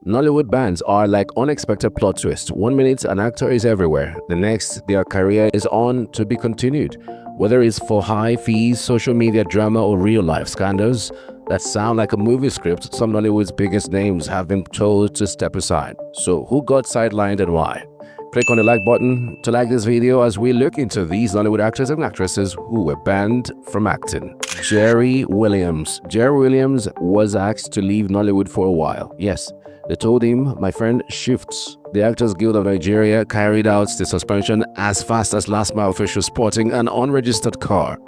Nollywood bans are like unexpected plot twists. One minute an actor is everywhere, the next their career is on to be continued. Whether it's for high fees, social media drama, or real-life scandals that sound like a movie script, some Nollywood's biggest names have been told to step aside. So who got sidelined and why? Click on the like button to like this video as we look into these Nollywood actors and actresses who were banned from acting. Jerry Williams. Jerry Williams was asked to leave Nollywood for a while. Yes, they told him, my friend, shifts. The Actors Guild of Nigeria carried out the suspension as fast as last mile officials sporting an unregistered car.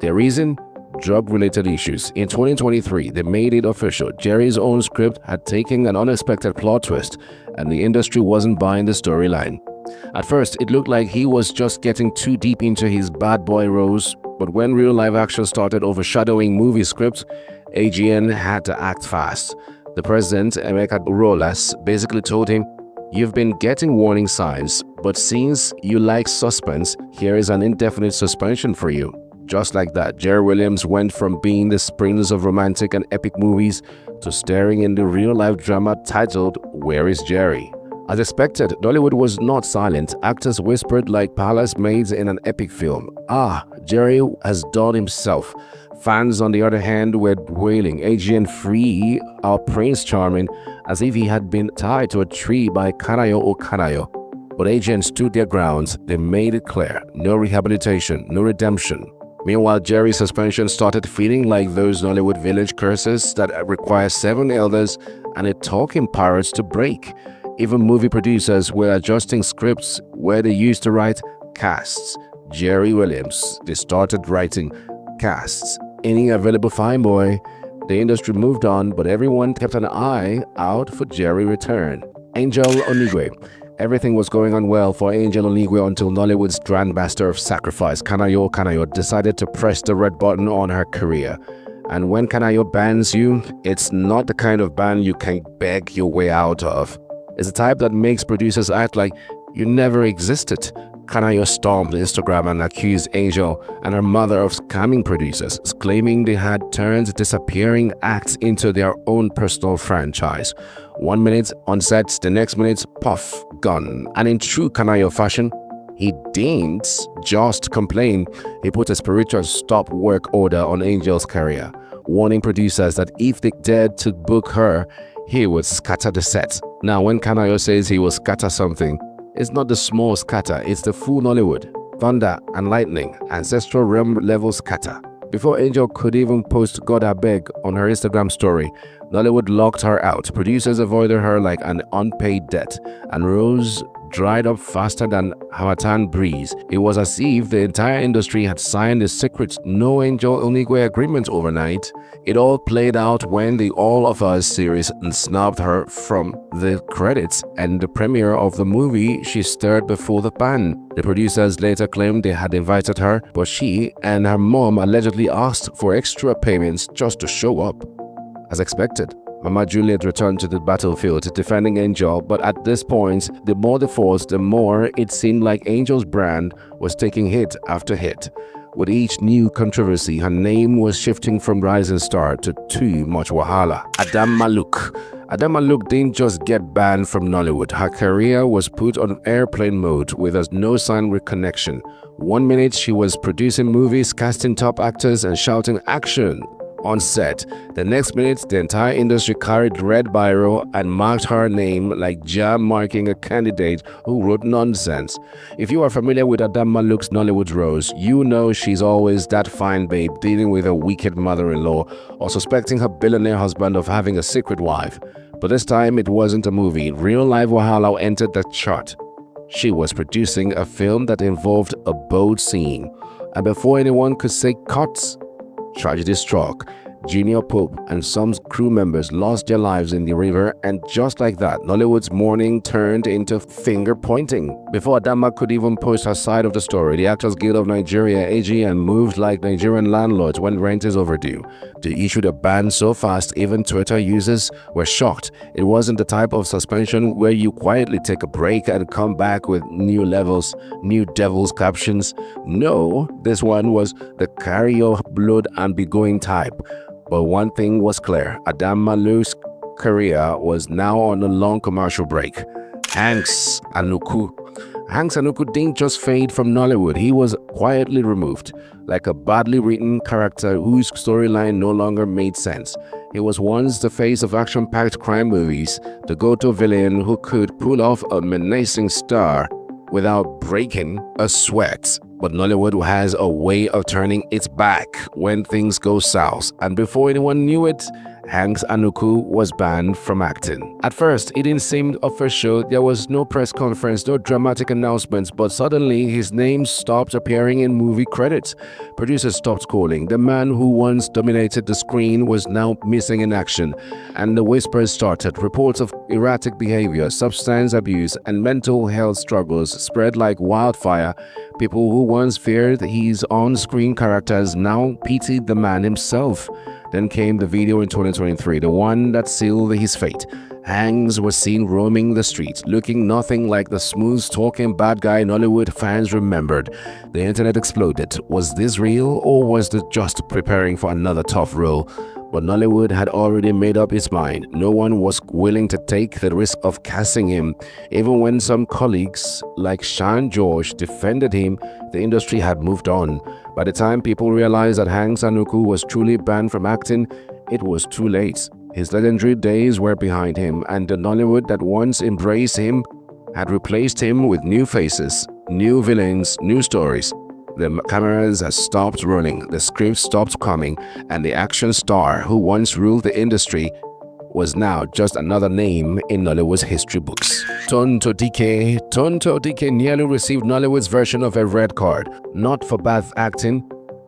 Their reason? Drug-related issues. In 2023, they made it official. Jerry's own script had taken an unexpected plot twist, and the industry wasn't buying the storyline. At first, it looked like he was just getting too deep into his bad boy roles, but when real-life action started overshadowing movie scripts, AGN had to act fast. The president, Emeka Rolas, basically told him, "You've been getting warning signs, but since you like suspense, here is an indefinite suspension for you." Just like that, Jerry Williams went from being the prince of romantic and epic movies to starring in the real-life drama titled Where is Jerry? As expected, Nollywood was not silent. Actors whispered like palace maids in an epic film. Jerry has done himself. Fans, on the other hand, were wailing, AGN free our Prince Charming, as if he had been tied to a tree by Kanayo or Kanayo. But AGN stood their grounds. They made it clear, no rehabilitation, no redemption. Meanwhile, Jerry's suspension started feeling like those Nollywood village curses that require 7 elders and a talking parrot to break. Even movie producers were adjusting scripts where they used to write casts. Jerry Williams, they started writing casts. Any available fine boy. The industry moved on, but everyone kept an eye out for Jerry's return. Angel Onigwe. Everything was going on well for Angel Onigwe until Nollywood's grandmaster of sacrifice, Kanayo, decided to press the red button on her career. And when Kanayo bans you, it's not the kind of ban you can beg your way out of. It's the type that makes producers act like you never existed. Kanayo stormed Instagram and accused Angel and her mother of scamming producers, claiming they had turned disappearing acts into their own personal franchise. 1 minute on set, the next minute, puff, gone. And in true Kanayo fashion, he didn't just complain, he put a spiritual stop work order on Angel's career, warning producers that if they dared to book her, he would scatter the set. Now, when Kanayo says he will scatter something, it's not the small scatter, it's the full Nollywood. Thunder and lightning, ancestral realm level scatter. Before Angel could even post God I Beg on her Instagram story, Nollywood locked her out. Producers avoided her like an unpaid debt, and Rose dried up faster than Hawatan breeze. It was as if the entire industry had signed a secret no Angel Onigwe agreement overnight. It all played out when the All of Us series snubbed her from the credits and the premiere of the movie she starred before the ban. The producers later claimed they had invited her, but she and her mom allegedly asked for extra payments just to show up. As expected, Mama Juliet returned to the battlefield defending Angel, but at this point, the more they fought, the more it seemed like Angel's brand was taking hit after hit. With each new controversy, her name was shifting from rising star to too much wahala. Adam Maluk. Adam Maluk didn't just get banned from Nollywood. Her career was put on airplane mode with a no sign reconnection. 1 minute she was producing movies, casting top actors and shouting action on set. The next minute, the entire industry carried red biro and marked her name like jam marking a candidate who wrote nonsense. If you are familiar with Adam Maluk's Nollywood roles, you know she's always that fine babe dealing with a wicked mother-in-law or suspecting her billionaire husband of having a secret wife. But this time, it wasn't a movie. Real-life wahala entered the chart. She was producing a film that involved a boat scene. And before anyone could say cut, tragedy struck. Junior Pope and some crew members lost their lives in the river, and just like that, Nollywood's mourning turned into finger-pointing. Before Adama could even post her side of the story, the Actors Guild of Nigeria, AGN, moved like Nigerian landlords when rent is overdue. They issued a ban so fast, even Twitter users were shocked. It wasn't the type of suspension where you quietly take a break and come back with new levels, new devil's captions. No, this one was the carry your blood and be going type. But one thing was clear, Adam Maluk's career was now on a long commercial break. Hanks Anuku. Hanks Anuku didn't just fade from Nollywood, he was quietly removed, like a badly written character whose storyline no longer made sense. He was once the face of action-packed crime movies, the go-to villain who could pull off a menacing star without breaking a sweat. But Nollywood has a way of turning its back when things go south, and before anyone knew it, Hanks Anuku was banned from acting. At first, it didn't seem official, there was no press conference, no dramatic announcements, but suddenly his name stopped appearing in movie credits. Producers stopped calling. The man who once dominated the screen was now missing in action, and the whispers started. Reports of erratic behavior, substance abuse, and mental health struggles spread like wildfire. People who once feared his on-screen characters now pitied the man himself. Then came the video in 2023, the one that sealed his fate. Hanks was seen roaming the streets, looking nothing like the smooth-talking bad guy Nollywood fans remembered. The internet exploded. Was this real, or was it just preparing for another tough role? But Nollywood had already made up its mind. No one was willing to take the risk of casting him. Even when some colleagues like Sean George defended him, the industry had moved on. By the time people realized that Hanks Anuku was truly banned from acting, it was too late. His legendary days were behind him, and the Nollywood that once embraced him had replaced him with new faces, new villains, new stories. The cameras had stopped rolling, the scripts stopped coming, and the action star who once ruled the industry was now just another name in Nollywood's history books. Tonto Dike nearly received Nollywood's version of a red card, not for bad acting,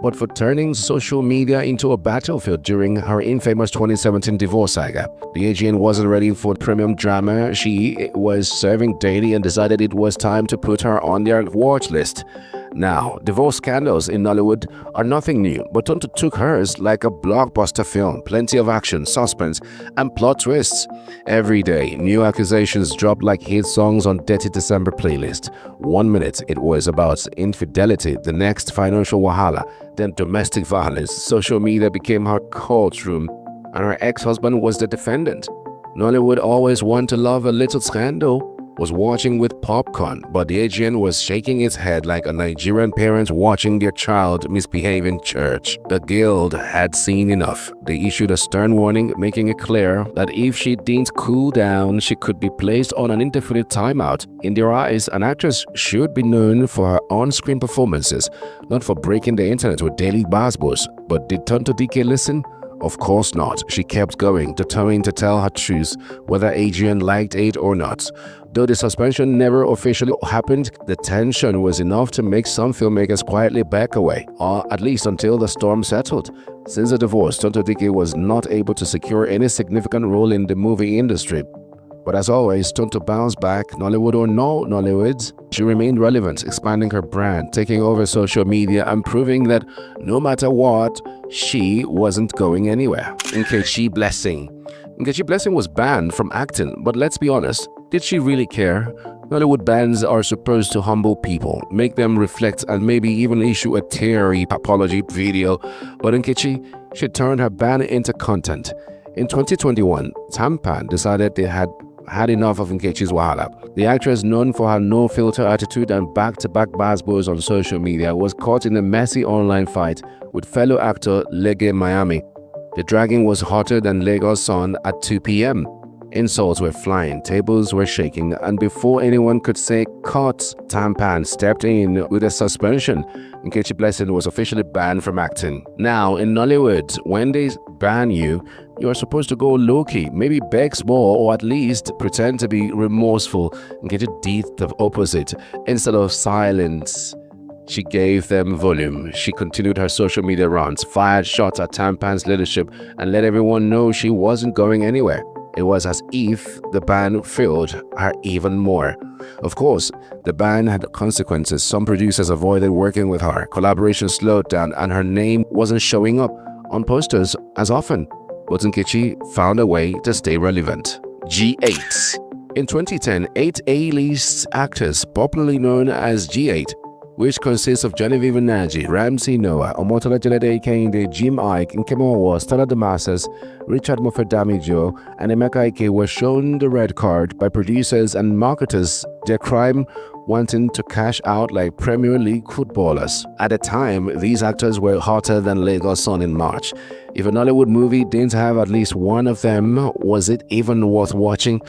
but for turning social media into a battlefield during her infamous 2017 divorce saga. The AGN wasn't ready for premium drama she was serving daily and decided it was time to put her on their watch list. Now, divorce scandals in Nollywood are nothing new, but Tonto took hers like a blockbuster film, plenty of action, suspense, and plot twists. Every day, new accusations dropped like hit songs on Dirty December playlist. 1 minute, it was about infidelity, the next financial wahala, then domestic violence. Social media became her courtroom, and her ex-husband was the defendant. Nollywood always wanted to love a little scandal, was watching with popcorn, but the AGN was shaking its head like a Nigerian parent watching their child misbehave in church. The guild had seen enough. They issued a stern warning, making it clear that if she didn't cool down, she could be placed on an indefinite timeout. In their eyes, an actress should be known for her on-screen performances, not for breaking the internet with daily basketballs. But did Tonto Dike listen? Of course not. She kept going, determined to tell her truth, whether Adrian liked it or not. Though the suspension never officially happened, the tension was enough to make some filmmakers quietly back away, or at least until the storm settled. Since the divorce, Tonto Dike was not able to secure any significant role in the movie industry. But as always, Tonto bounced back, Nollywood or no Nollywood. She remained relevant, expanding her brand, taking over social media, and proving that no matter what, she wasn't going anywhere. Nkechi Blessing was banned from acting, but let's be honest, did she really care? Nollywood bans are supposed to humble people, make them reflect, and maybe even issue a teary apology video. But Nkechi, she turned her ban into content. In 2021, Tampan decided they had enough of Nkechi's wahala. The actress, known for her no-filter attitude and back-to-back basketballs on social media, was caught in a messy online fight with fellow actor Lege Miami. The dragging was hotter than Lagos sun at 2 p.m. Insults were flying, tables were shaking, and before anyone could say cut, Tampan stepped in with a suspension. Nkechi Blessing was officially banned from acting. Now, in Nollywood, when they ban you, you are supposed to go low-key, maybe beg small, or at least pretend to be remorseful. Nkechi did the opposite. Instead of silence, she gave them volume. She continued her social media runs, fired shots at Tampan's leadership, and let everyone know she wasn't going anywhere. It was as if the ban fueled her even more. Of course, the ban had consequences. Some producers avoided working with her, collaboration slowed down, and her name wasn't showing up on posters as often. But Nkechi found a way to stay relevant. G8. In 2010, 8 A-list actors, popularly known as G8, which consists of Genevieve Naji, Ramsey Noah, Omotola Jelede Kehinde, Jim Ike, Nkemo Awa, Stella Damascus, Richard Mofedamijo, and Emeka Ike were shown the red card by producers and marketers, their crime wanting to cash out like Premier League footballers. At the time, these actors were hotter than Lagos Sun in March. If a Nollywood movie didn't have at least one of them, was it even worth watching?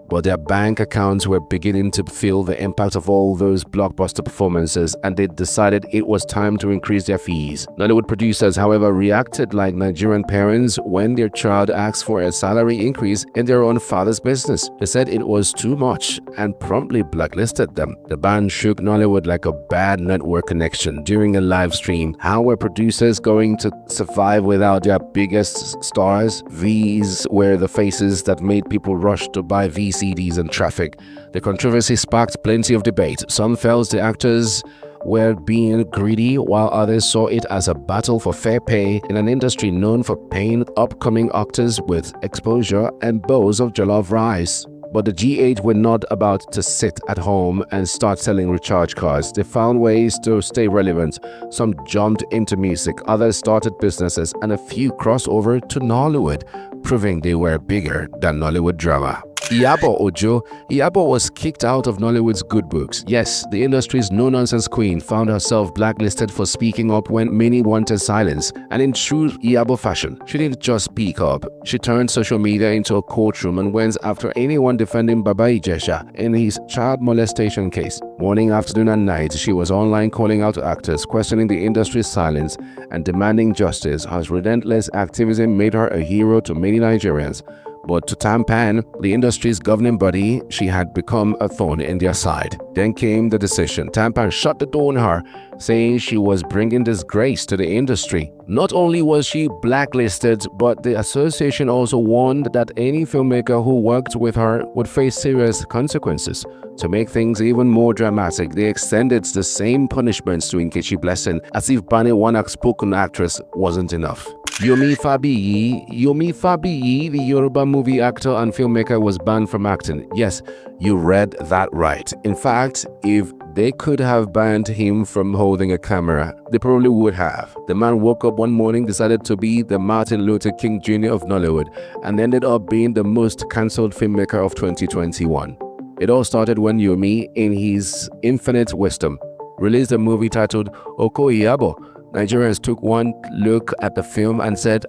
But their bank accounts were beginning to feel the impact of all those blockbuster performances, and they decided it was time to increase their fees. Nollywood producers, however, reacted like Nigerian parents when their child asked for a salary increase in their own father's business. They said it was too much and promptly blacklisted them. The ban shook Nollywood like a bad network connection during a live stream. How were producers going to survive without their biggest stars? These were the faces that made people rush to buy CDs and traffic. The controversy sparked plenty of debate. Some felt the actors were being greedy, while others saw it as a battle for fair pay in an industry known for paying upcoming actors with exposure and bowls of jollof rice. But the GH were not about to sit at home and start selling recharge cards. They found ways to stay relevant. Some jumped into music, others started businesses, and a few crossed over to Nollywood, proving they were bigger than Nollywood drama. Iyabo was kicked out of Nollywood's good books. Yes, the industry's no-nonsense queen found herself blacklisted for speaking up when many wanted silence. And in true Iyabo fashion, she didn't just speak up. She turned social media into a courtroom and went after anyone defending Baba Ijesha in his child molestation case. Morning, afternoon, and night, she was online calling out actors, questioning the industry's silence and demanding justice. Her relentless activism made her a hero to many Nigerians. But to Tampan, the industry's governing body, she had become a thorn in their side. Then came the decision. Tampan shut the door on her, saying she was bringing disgrace to the industry. Not only was she blacklisted, but the association also warned that any filmmaker who worked with her would face serious consequences. To make things even more dramatic, they extended the same punishments to Nkechi Blessing, as if banning one outspoken actress wasn't enough. Yomi Fabiyi, the Yoruba movie actor and filmmaker, was banned from acting. Yes, you read that right. In fact, if they could have banned him from holding a camera, they probably would have. The man woke up one morning, decided to be the Martin Luther King Jr. of Nollywood, and ended up being the most cancelled filmmaker of 2021. It all started when Yomi, in his infinite wisdom, released a movie titled Oko Iyabo. Nigerians took one look at the film and said,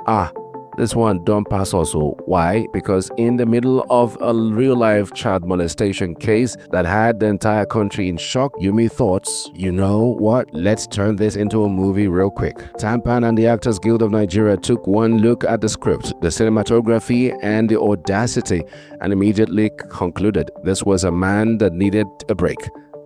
this one don't pass also. Why? Because in the middle of a real-life child molestation case that had the entire country in shock, Yomi thought, you know what, let's turn this into a movie real quick. Tampan and the Actors Guild of Nigeria took one look at the script, the cinematography, and the audacity, and immediately concluded this was a man that needed a break.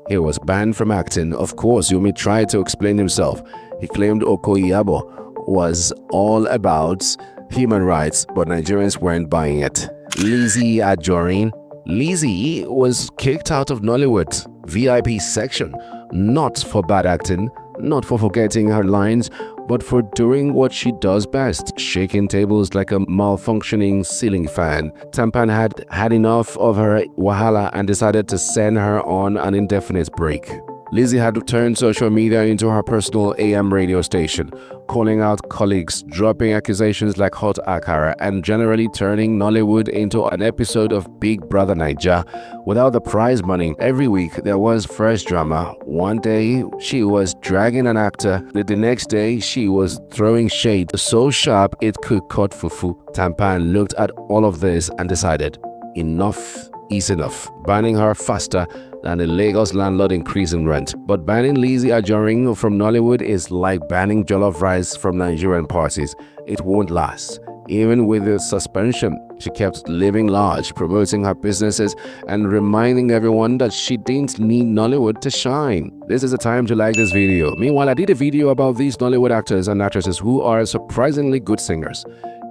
He was banned from acting. Of course, Yomi tried to explain himself. He claimed Oko Iyabo was all about human rights, but Nigerians weren't buying it. Lizzie Ajorin. Lizzie was kicked out of Nollywood VIP section, not for bad acting, not for forgetting her lines, but for doing what she does best, shaking tables like a malfunctioning ceiling fan. Tampan had had enough of her wahala and decided to send her on an indefinite break. Lizzie had turned social media into her personal AM radio station, calling out colleagues, dropping accusations like hot akara, and generally turning Nollywood into an episode of Big Brother Naija. Without the prize money, every week there was fresh drama. One day she was dragging an actor, the next day she was throwing shade so sharp it could cut fufu. Tampan looked at all of this and decided, enough is enough, banning her faster than the Lagos landlord increasing rent. But banning Lizzie Ajorin from Nollywood is like banning jollof rice from Nigerian parties. It won't last. Even with the suspension, she kept living large, promoting her businesses and reminding everyone that she didn't need Nollywood to shine. This is the time to like this video. Meanwhile, I did a video about these Nollywood actors and actresses who are surprisingly good singers.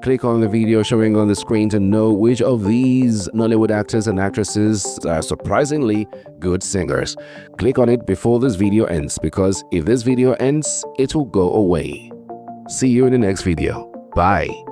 Click on the video showing on the screen to know which of these Nollywood actors and actresses are surprisingly good singers. Click on it before this video ends, because if this video ends, it will go away. See you in the next video. Bye.